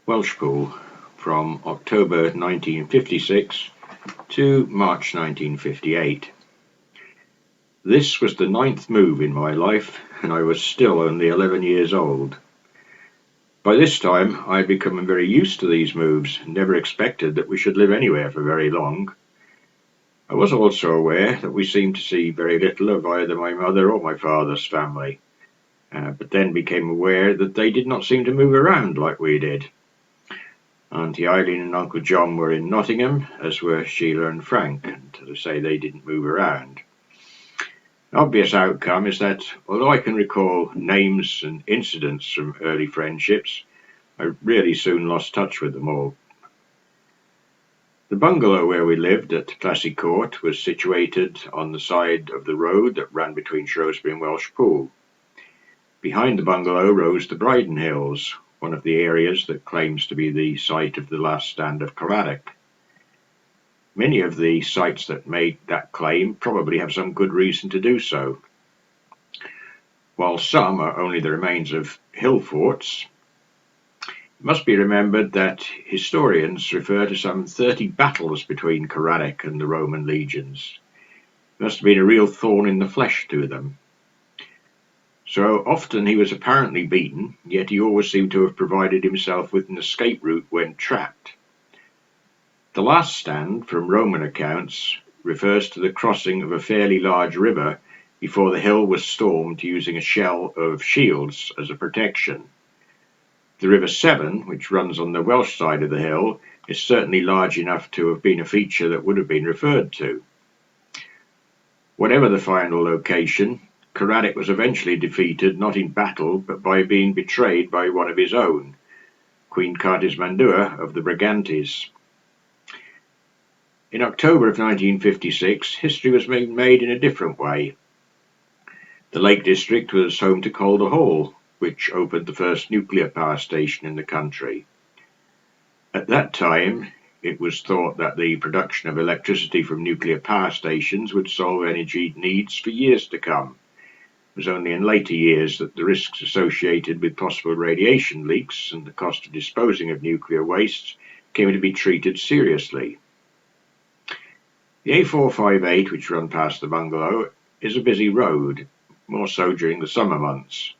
Welshpool from October 1956 to March 1958. This was the ninth move in my life, and I was still only 11 years old. By this time I had become very used to these moves and never expected that we should live anywhere for very long. I was also aware that we seemed to see very little of either my mother or my father's family, but then became aware that they did not seem to move around like we did. Auntie Eileen and Uncle John were in Nottingham, as were Sheila and Frank, and to say they didn't move around. An obvious outcome is that, although I can recall names and incidents from early friendships, I really soon lost touch with them all. The bungalow where we lived at Plas Y Court was situated on the side of the road that ran between Shrewsbury and Welshpool. Behind the bungalow rose the Bryden Hills, one of the areas that claims to be the site of the last stand of Craddock. Many of the sites that made that claim probably have some good reason to do so. While some are only the remains of hill forts, it must be remembered that historians refer to some 30 battles between Craddock and the Roman legions. It must have been a real thorn in the flesh to them. So often he was apparently beaten, yet he always seemed to have provided himself with an escape route when trapped. The last stand, from Roman accounts, refers to the crossing of a fairly large river before the hill was stormed using a shell of shields as a protection. The River Severn, which runs on the Welsh side of the hill, is certainly large enough to have been a feature that would have been referred to. Whatever the final location, Craddock was eventually defeated not in battle but by being betrayed by one of his own, Queen Cartismandua of the Brigantes. In October of 1956, history was being made in a different way. The Lake District was home to Calder Hall, which opened the first nuclear power station in the country. At that time, it was thought that the production of electricity from nuclear power stations would solve energy needs for years to come. It was only in later years that the risks associated with possible radiation leaks and the cost of disposing of nuclear wastes came to be treated seriously. The A458, which runs past the bungalow, is a busy road, more so during the summer months.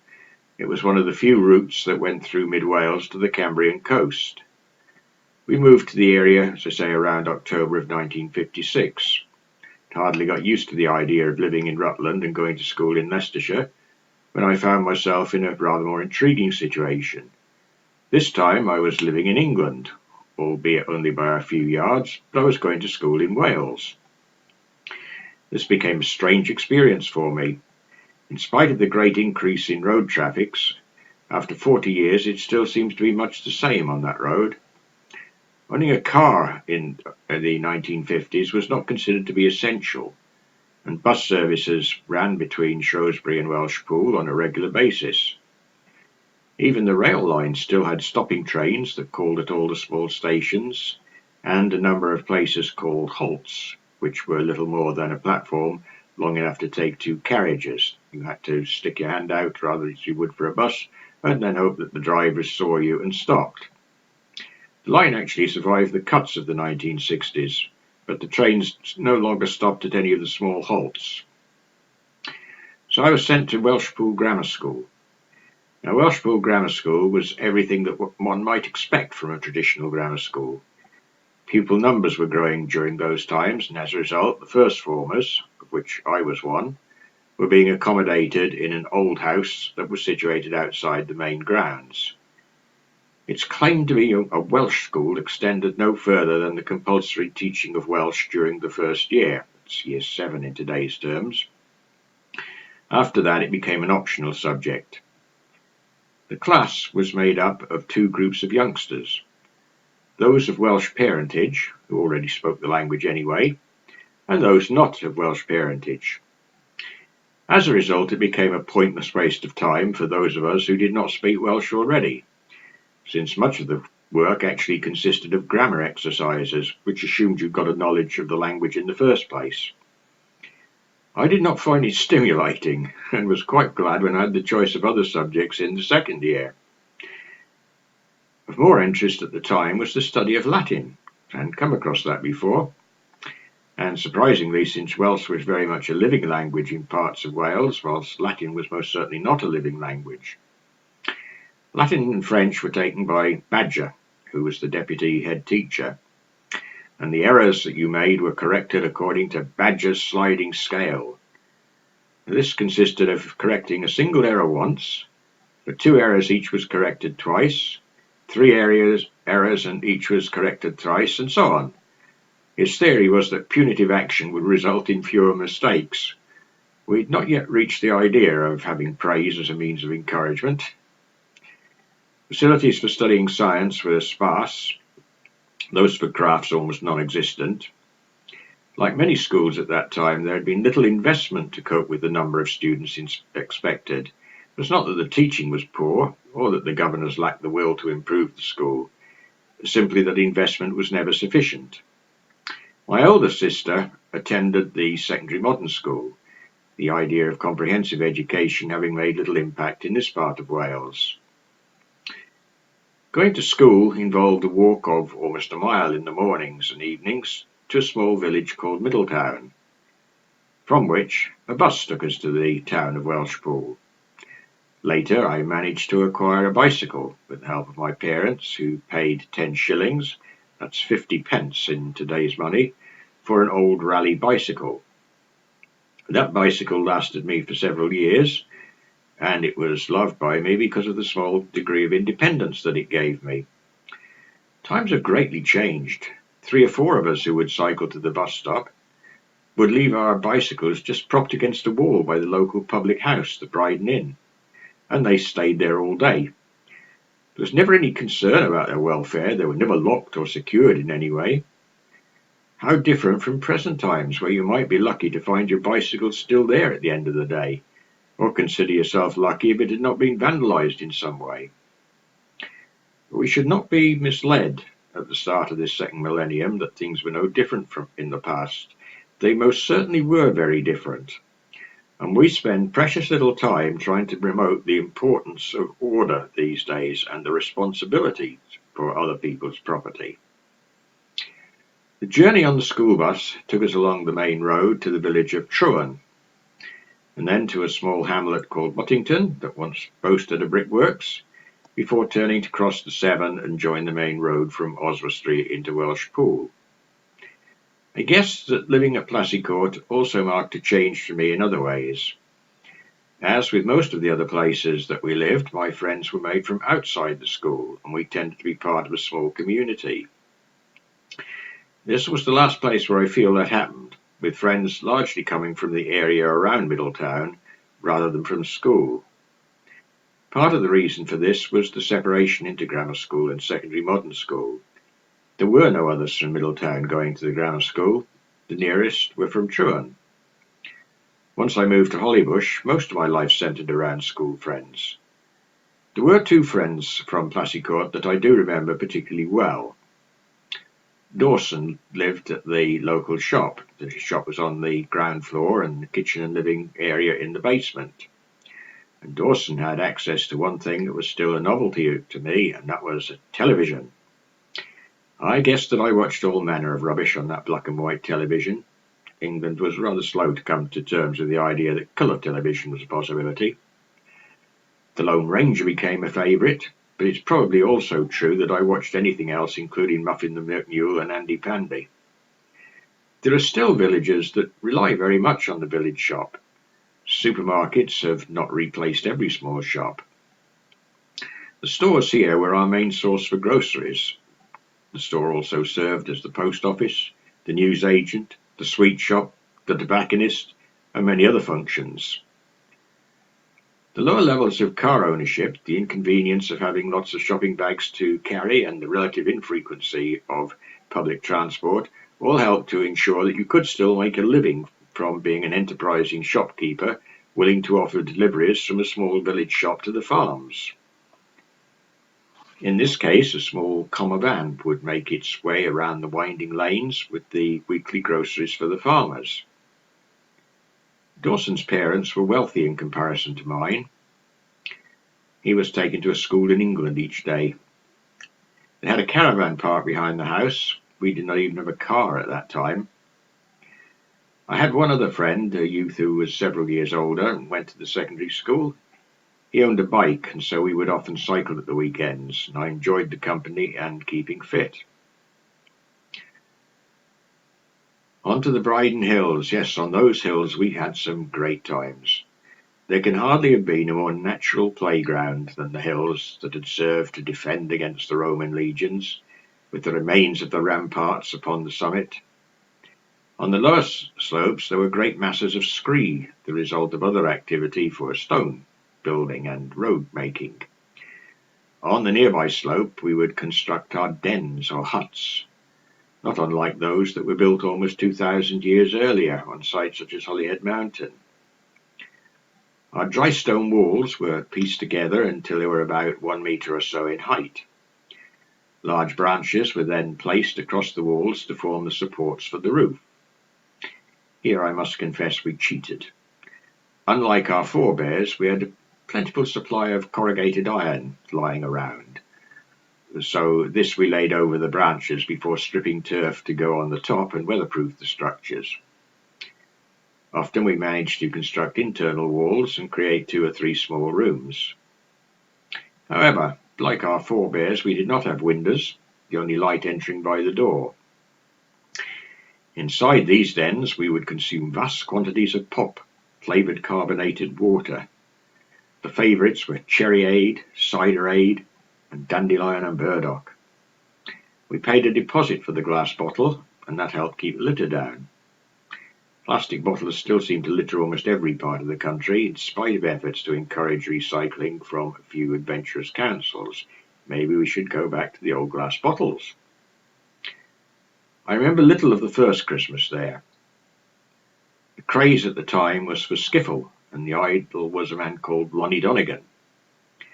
It was one of the few routes that went through mid-Wales to the Cambrian coast. We moved to the area, as I say, around October of 1956. Hardly got used to the idea of living in Rutland and going to school in Leicestershire, when I found myself in a rather more intriguing situation. This time I was living in England, albeit only by a few yards, but I was going to school in Wales. This became a strange experience for me. In spite of the great increase in road traffic, after 40 years it still seems to be much the same on that road. Owning a car in the 1950s was not considered to be essential, and bus services ran between Shrewsbury and Welshpool on a regular basis. Even the rail line still had stopping trains that called at all the small stations, and a number of places called halts, which were little more than a platform long enough to take two carriages. You had to stick your hand out rather as you would for a bus, and then hope that the drivers saw you and stopped. The line actually survived the cuts of the 1960s, but the trains no longer stopped at any of the small halts. So I was sent to Welshpool Grammar School. Now, Welshpool Grammar School was everything that one might expect from a traditional grammar school. Pupil numbers were growing during those times, and as a result, the first formers, of which I was one, were being accommodated in an old house that was situated outside the main grounds. Its claim to be a Welsh school extended no further than the compulsory teaching of Welsh during the first year. That's year 7 in today's terms. After that, it became an optional subject. The class was made up of two groups of youngsters, those of Welsh parentage, who already spoke the language anyway, and those not of Welsh parentage. As a result, it became a pointless waste of time for those of us who did not speak Welsh already, since much of the work actually consisted of grammar exercises, which assumed you got a knowledge of the language in the first place. I did not find it stimulating, and was quite glad when I had the choice of other subjects in the second year. Of more interest at the time was the study of Latin. I hadn't come across that before, and surprisingly, since Welsh was very much a living language in parts of Wales, whilst Latin was most certainly not a living language. Latin and French were taken by Badger, who was the deputy head teacher, and the errors that you made were corrected according to Badger's sliding scale. This consisted of correcting a single error once, for 2 errors each was corrected twice, 3 errors and each was corrected thrice, and so on. His theory was that punitive action would result in fewer mistakes. We'd not yet reached the idea of having praise as a means of encouragement. Facilities for studying science were sparse, those for crafts almost non-existent. Like many schools at that time, there had been little investment to cope with the number of students expected. It was not that the teaching was poor, or that the governors lacked the will to improve the school, simply that investment was never sufficient. My older sister attended the secondary modern school, the idea of comprehensive education having made little impact in this part of Wales. Going to school involved a walk of almost a mile in the mornings and evenings to a small village called Middletown, from which a bus took us to the town of Welshpool. Later I managed to acquire a bicycle with the help of my parents, who paid 10 shillings, that's 50 pence in today's money, for an old rally bicycle. That bicycle lasted me for several years, and it was loved by me because of the small degree of independence that it gave me. Times have greatly changed. 3 or 4 of us who would cycle to the bus stop would leave our bicycles just propped against a wall by the local public house, the Bryden Inn, and they stayed there all day. There was never any concern about their welfare. They were never locked or secured in any way. How different from present times, where you might be lucky to find your bicycle still there at the end of the day, or consider yourself lucky if it had not been vandalised in some way. But we should not be misled at the start of this second millennium that things were no different from in the past. They most certainly were very different, and we spend precious little time trying to promote the importance of order these days and the responsibility for other people's property. The journey on the school bus took us along the main road to the village of Truan, and then to a small hamlet called Buttington that once boasted a brickworks, before turning to cross the Severn and join the main road from Oswestry into Welshpool. I guess that living at Plas Y Court also marked a change for me in other ways. As with most of the other places that we lived, my friends were made from outside the school, and we tended to be part of a small community. This was the last place where I feel that happened, with friends largely coming from the area around Middletown rather than from school. Part of the reason for this was the separation into grammar school and secondary modern school. There were no others from Middletown going to the grammar school. The nearest were from Truan. Once I moved to Hollybush, most of my life centred around school friends. There were 2 friends from Plas Y Court that I do remember particularly well. Dawson lived at the local shop. The shop was on the ground floor and the kitchen and living area in the basement. And Dawson had access to one thing that was still a novelty to me, and that was a television. I guess that I watched all manner of rubbish on that black and white television. England was rather slow to come to terms with the idea that colour television was a possibility. The Lone Ranger became a favourite, but it's probably also true that I watched anything else, including Muffin the Mule and Andy Pandy. There are still villages that rely very much on the village shop. Supermarkets have not replaced every small shop. The stores here were our main source for groceries. The store also served as the post office, the newsagent, the sweet shop, the tobacconist, and many other functions. The lower levels of car ownership, the inconvenience of having lots of shopping bags to carry, and the relative infrequency of public transport all helped to ensure that you could still make a living from being an enterprising shopkeeper willing to offer deliveries from a small village shop to the farms. In this case, a small commer van would make its way around the winding lanes with the weekly groceries for the farmers. Dawson's parents were wealthy in comparison to mine. He was taken to a school in England each day. They had a caravan park behind the house. We did not even have a car at that time. I had one other friend, a youth who was several years older and went to the secondary school. He owned a bike, and so we would often cycle at the weekends, and I enjoyed the company and keeping fit. On to the Bryden Hills. Yes, on those hills we had some great times. There can hardly have been a more natural playground than the hills that had served to defend against the Roman legions, with the remains of the ramparts upon the summit. On the lower slopes there were great masses of scree, the result of other activity for stone building and road making. On the nearby slope we would construct our dens or huts, not unlike those that were built almost 2,000 years earlier on sites such as Holyhead Mountain. Our dry stone walls were pieced together until they were about 1 metre or so in height. Large branches were then placed across the walls to form the supports for the roof. Here I must confess we cheated. Unlike our forebears, we had a plentiful supply of corrugated iron lying around. So this we laid over the branches before stripping turf to go on the top and weatherproof the structures. Often we managed to construct internal walls and create 2 or 3 small rooms. However, like our forebears, we did not have windows, the only light entering by the door. Inside these dens we would consume vast quantities of pop, flavoured carbonated water. The favourites were cherryade, ciderade, and dandelion and burdock. We paid a deposit for the glass bottle, and that helped keep the litter down. Plastic bottles still seem to litter almost every part of the country, in spite of efforts to encourage recycling from a few adventurous councils. Maybe we should go back to the old glass bottles. I remember little of the first Christmas there. The craze at the time was for skiffle, and the idol was a man called Lonnie Donegan. There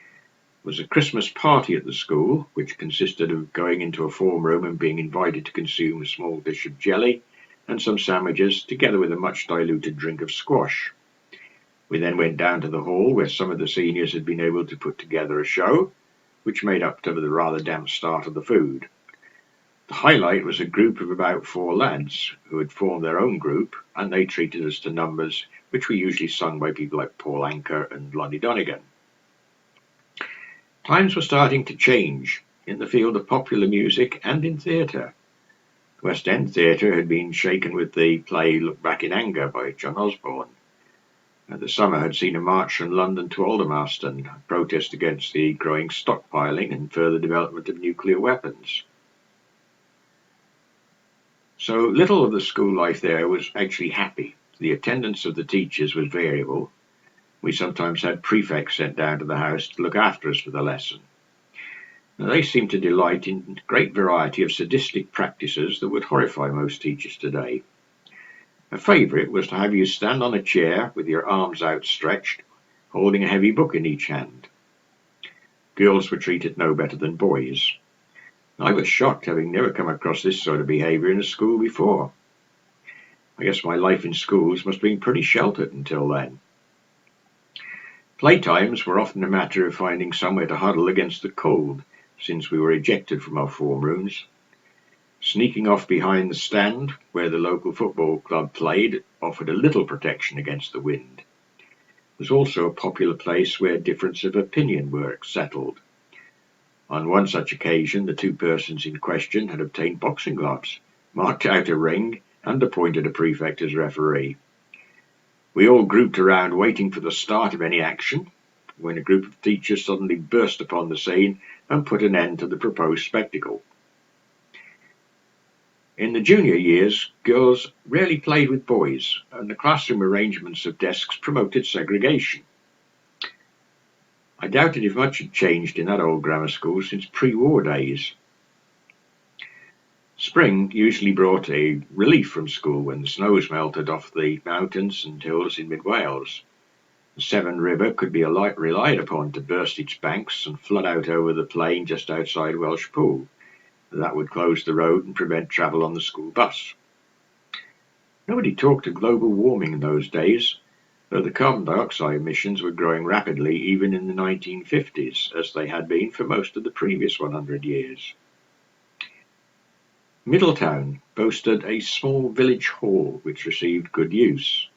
was a Christmas party at the school, which consisted of going into a form room and being invited to consume a small dish of jelly and some sandwiches, together with a much diluted drink of squash. We then went down to the hall, where some of the seniors had been able to put together a show, which made up to the rather damp start of the food. The highlight was a group of about 4 lads who had formed their own group, and they treated us to numbers which were usually sung by people like Paul Anker and Lonnie Donegan. Times were starting to change in the field of popular music and in theatre. The West End Theatre had been shaken with the play Look Back in Anger by John Osborne. The summer had seen a march from London to Aldermaston, a protest against the growing stockpiling and further development of nuclear weapons. So little of the school life there was actually happy. The attendance of the teachers was variable. We sometimes had prefects sent down to the house to look after us for the lesson. Now, they seemed to delight in a great variety of sadistic practices that would horrify most teachers today. A favourite was to have you stand on a chair with your arms outstretched, holding a heavy book in each hand. Girls were treated no better than boys. I was shocked, having never come across this sort of behaviour in a school before. I guess my life in schools must have been pretty sheltered until then. Playtimes were often a matter of finding somewhere to huddle against the cold, since we were ejected from our form rooms. Sneaking off behind the stand, where the local football club played, offered a little protection against the wind. It was also a popular place where difference of opinion were settled. On one such occasion, the 2 persons in question had obtained boxing gloves, marked out a ring, and appointed a prefect as referee. We all grouped around waiting for the start of any action, when a group of teachers suddenly burst upon the scene and put an end to the proposed spectacle. In the junior years, girls rarely played with boys, and the classroom arrangements of desks promoted segregation. I doubted if much had changed in that old grammar school since pre-war days. Spring usually brought a relief from school when the snows melted off the mountains and hills in mid-Wales. The Severn River could be relied upon to burst its banks and flood out over the plain just outside Welshpool. That would close the road and prevent travel on the school bus. Nobody talked of global warming in those days, though the carbon dioxide emissions were growing rapidly even in the 1950s, as they had been for most of the previous 100 years. Middletown boasted a small village hall which received good use.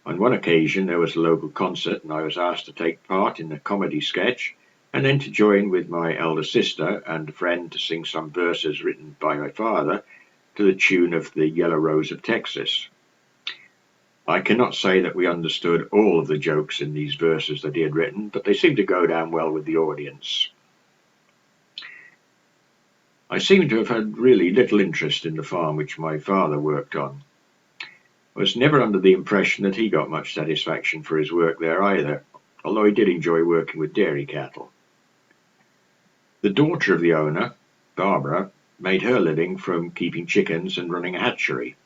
On one occasion there was a local concert and I was asked to take part in a comedy sketch and then to join with my elder sister and a friend to sing some verses written by my father to the tune of the Yellow Rose of Texas. I cannot say that we understood all of the jokes in these verses that he had written, but they seemed to go down well with the audience. I seem to have had really little interest in the farm which my father worked on. I was never under the impression that he got much satisfaction for his work there either, although he did enjoy working with dairy cattle. The daughter of the owner, Barbara, made her living from keeping chickens and running a hatchery.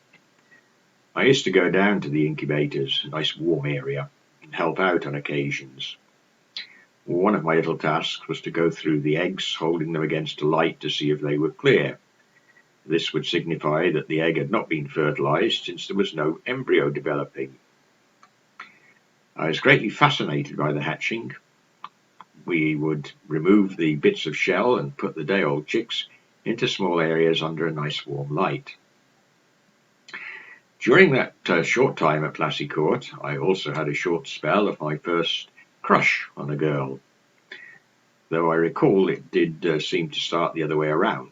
I used to go down to the incubators, a nice warm area, and help out on occasions. One of my little tasks was to go through the eggs, holding them against a light to see if they were clear. This would signify that the egg had not been fertilized, since there was no embryo developing. I was greatly fascinated by the hatching. We would remove the bits of shell and put the day-old chicks into small areas under a nice warm light. During that short time at Plas Y Court, I also had a short spell of my first crush on a girl, though I recall it did seem to start the other way around.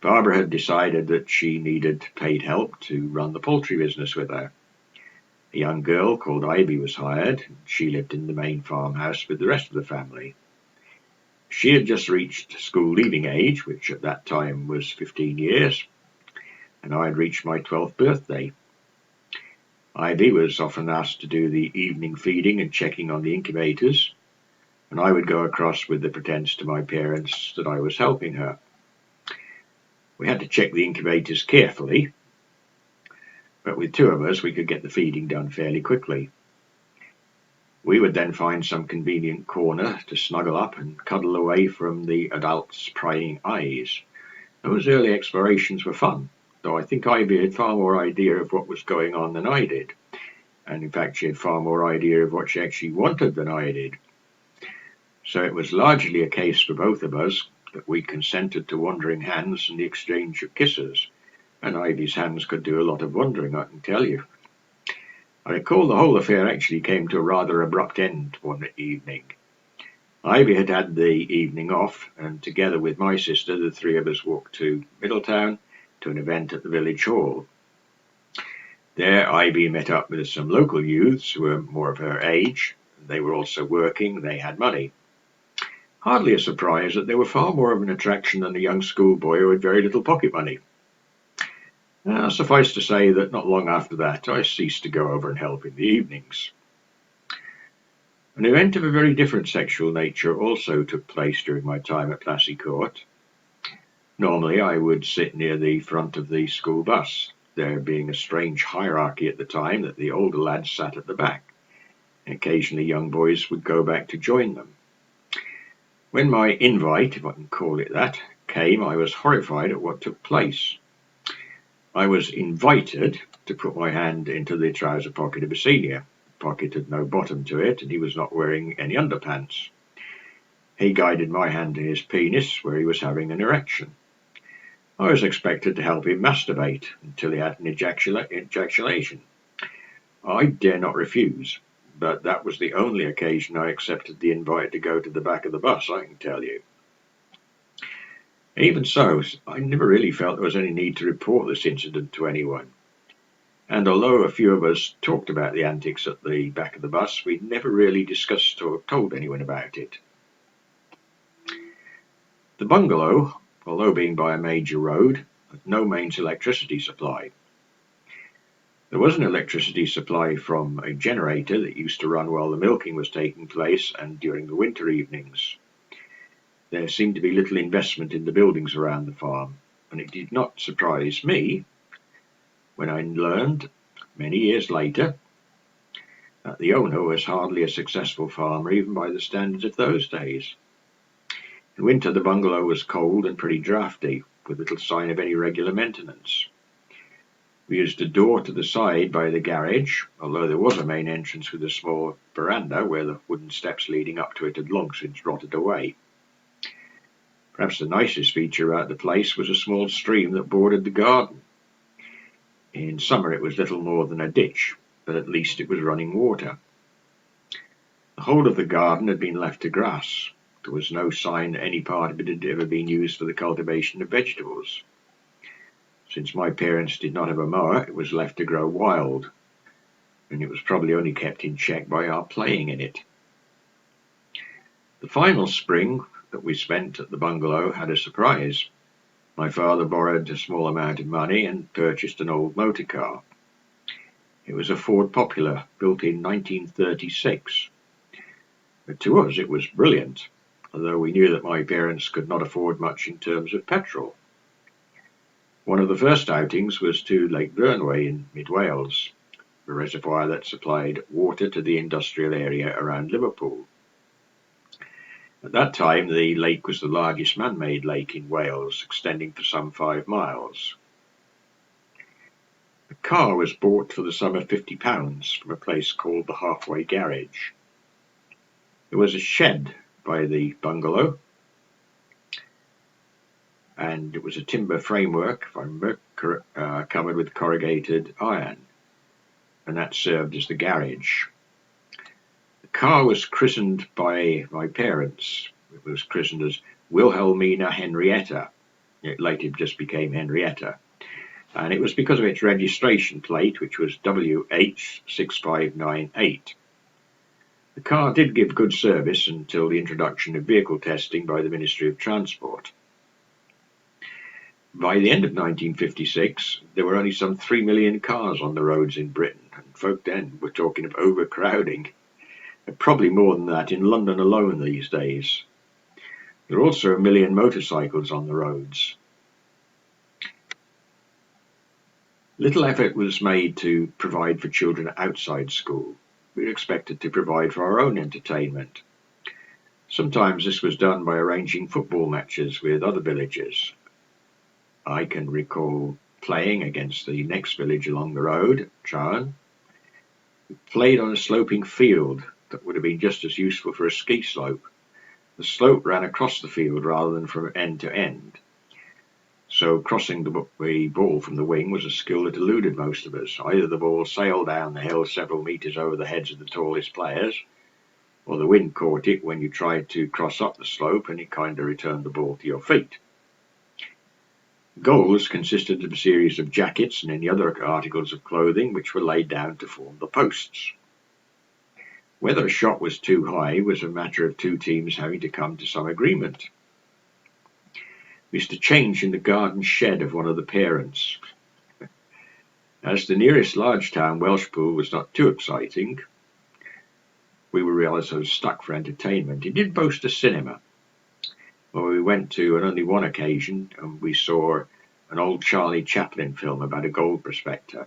Barbara had decided that she needed paid help to run the poultry business with her. A young girl called Ivy was hired, and she lived in the main farmhouse with the rest of the family. She had just reached school leaving age, which at that time was 15 years, and I had reached my 12th birthday. Ivy was often asked to do the evening feeding and checking on the incubators, and I would go across with the pretense to my parents that I was helping her. We had to check the incubators carefully, but with two of us we could get the feeding done fairly quickly. We would then find some convenient corner to snuggle up and cuddle away from the adults' prying eyes. Those early explorations were fun, though I think Ivy had far more idea of what was going on than I did. And in fact, she had far more idea of what she actually wanted than I did. So it was largely a case for both of us that we consented to wandering hands and the exchange of kisses. And Ivy's hands could do a lot of wandering, I can tell you. I recall the whole affair actually came to a rather abrupt end one evening. Ivy had had the evening off, and together with my sister, the three of us walked to Middletown to an event at the village hall. There, Ivy met up with some local youths who were more of her age. They were also working, they had money. Hardly a surprise that they were far more of an attraction than a young schoolboy who had very little pocket money. Suffice to say that not long after that I ceased to go over and help in the evenings. An event of a very different sexual nature also took place during my time at Plas Y Court. Normally I would sit near the front of the school bus, there being a strange hierarchy at the time that the older lads sat at the back, and occasionally young boys would go back to join them. When my invite, if I can call it that, came, I was horrified at what took place. I was invited to put my hand into the trouser pocket of a senior. The pocket had no bottom to it, and he was not wearing any underpants. He guided my hand to his penis, where he was having an erection. I was expected to help him masturbate until he had an ejaculation. I dare not refuse, but that was the only occasion I accepted the invite to go to the back of the bus, I can tell you. Even so, I never really felt there was any need to report this incident to anyone. And although a few of us talked about the antics at the back of the bus, we never really discussed or told anyone about it. The bungalow, although being by a major road, had no mains electricity supply. There was an electricity supply from a generator that used to run while the milking was taking place and during the winter evenings. There seemed to be little investment in the buildings around the farm, and it did not surprise me when I learned, many years later, that the owner was hardly a successful farmer even by the standards of those days. In winter the bungalow was cold and pretty draughty, with little sign of any regular maintenance. We used a door to the side by the garage, although there was a main entrance with a small veranda where the wooden steps leading up to it had long since rotted away. Perhaps the nicest feature about the place was a small stream that bordered the garden. In summer it was little more than a ditch, but at least it was running water. The whole of the garden had been left to grass. There was no sign that any part of it had ever been used for the cultivation of vegetables. Since my parents did not have a mower, it was left to grow wild, and it was probably only kept in check by our playing in it. The final spring that we spent at the bungalow had a surprise. My father borrowed a small amount of money and purchased an old motor car. It was a Ford Popular, built in 1936. But to us it was brilliant, although we knew that my parents could not afford much in terms of petrol. One of the first outings was to Lake Vyrnwy in mid-Wales, a reservoir that supplied water to the industrial area around Liverpool. At that time, the lake was the largest man-made lake in Wales, extending for some 5 miles. The car was bought for the sum of £50 from a place called the Halfway Garage. There was a shed by the bungalow, and it was a timber framework, if I remember, covered with corrugated iron, and that served as the garage. The car was christened by my parents. It was christened as Wilhelmina Henrietta. It later just became Henrietta. And it was because of its registration plate, which was WH6598. The car did give good service until the introduction of vehicle testing by the Ministry of Transport. By the end of 1956, there were only some 3 million cars on the roads in Britain, and folk then were talking of overcrowding. Probably more than that in London alone these days. There are also 1 million motorcycles on the roads. Little effort was made to provide for children outside school. We were expected to provide for our own entertainment. Sometimes this was done by arranging football matches with other villages. I can recall playing against the next village along the road, Charn. We played on a sloping field that would have been just as useful for a ski slope. The slope ran across the field rather than from end to end. So crossing the ball from the wing was a skill that eluded most of us. Either the ball sailed down the hill several metres over the heads of the tallest players, or the wind caught it when you tried to cross up the slope and it kind of returned the ball to your feet. Goals consisted of a series of jackets and any other articles of clothing which were laid down to form the posts. Whether a shot was too high was a matter of 2 teams having to come to some agreement. We used to change in the garden shed of one of the parents. As the nearest large town, Welshpool, was not too exciting, we were relatively stuck for entertainment. It did boast a cinema. Well, we went to on only one occasion, and we saw an old Charlie Chaplin film about a gold prospector.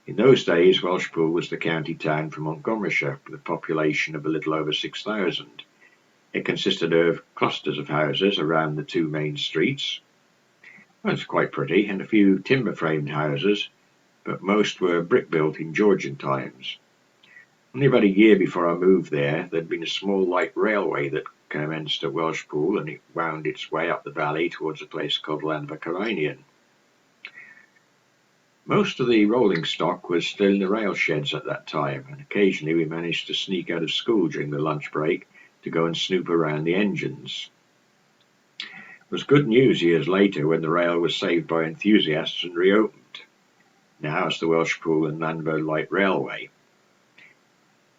In those days, Welshpool was the county town from Montgomeryshire, with a population of a little over 6,000. It consisted of clusters of houses around the 2 main streets. It was quite pretty, and a few timber-framed houses, but most were brick-built in Georgian times. Only about a year before I moved there, there'd been a small light railway that commenced at Welshpool, and it wound its way up the valley towards a place called Llanfacaranian. Most of the rolling stock was still in the rail sheds at that time, and occasionally we managed to sneak out of school during the lunch break to go and snoop around the engines. It was good news years later when the rail was saved by enthusiasts and reopened. Now it's the Welshpool and Llanfair Light Railway.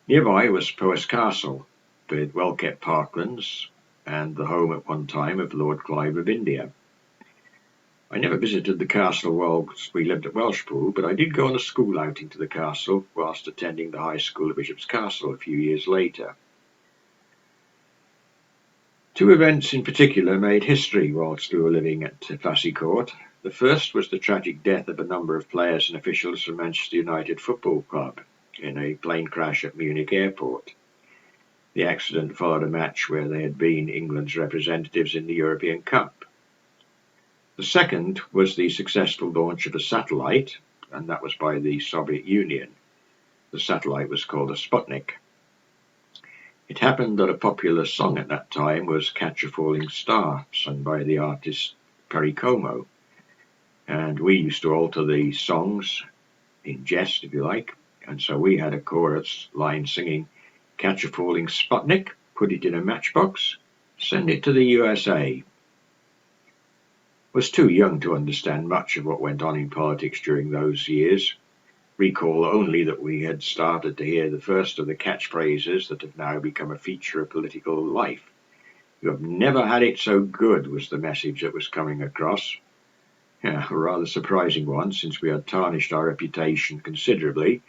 Nearby was Powys Castle, with well-kept parklands and the home at one time of Lord Clive of India. I never visited the castle whilst we lived at Welshpool, but I did go on a school outing to the castle whilst attending the high school at Bishop's Castle a few years later. 2 events in particular made history whilst we were living at Plas Y Court. The first was the tragic death of a number of players and officials from Manchester United Football Club in a plane crash at Munich Airport. The accident followed a match where they had been England's representatives in the European Cup. The second was the successful launch of a satellite, and that was by the Soviet Union. The satellite was called a Sputnik. It happened that a popular song at that time was Catch a Falling Star, sung by the artist Perry Como. And we used to alter the songs in jest, if you like. And so we had a chorus line singing, "Catch a falling Sputnik, put it in a matchbox, send it to the USA." Was too young to understand much of what went on in politics during those years. Recall only that we had started to hear the first of the catchphrases that have now become a feature of political life. "You have never had it so good," was the message that was coming across. A rather surprising one, since we had tarnished our reputation considerably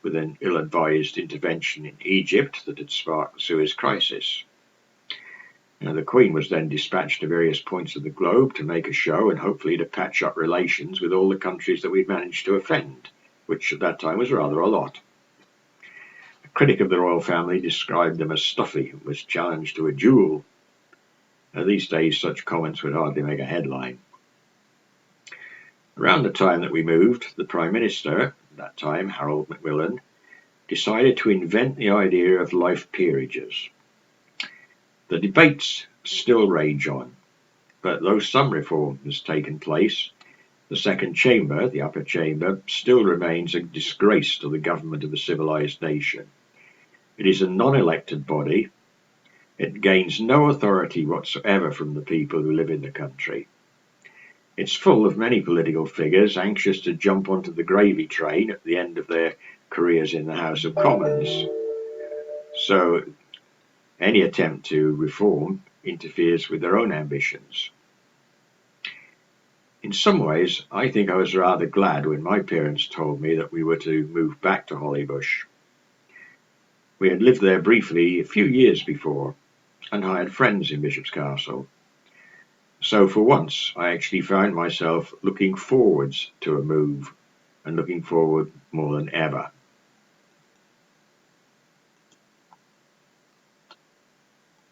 with an ill-advised intervention in Egypt that had sparked the Suez Crisis. The Queen was then dispatched to various points of the globe to make a show and hopefully to patch up relations with all the countries that we'd managed to offend, which at that time was rather a lot. A critic of the royal family described them as stuffy and was challenged to a duel. These days such comments would hardly make a headline. Around the time that we moved, the Prime Minister, at that time Harold Macmillan, decided to invent the idea of life peerages. The debates still rage on, but though some reform has taken place, the second chamber, the upper chamber, still remains a disgrace to the government of a civilized nation. It is a non-elected body. It gains no authority whatsoever from the people who live in the country. It's full of many political figures anxious to jump onto the gravy train at the end of their careers in the House of Commons. So any attempt to reform interferes with their own ambitions. In some ways, I think I was rather glad when my parents told me that we were to move back to Hollybush. We had lived there briefly a few years before, and I had friends in Bishop's Castle. So for once, I actually found myself looking forwards to a move, and looking forward more than ever.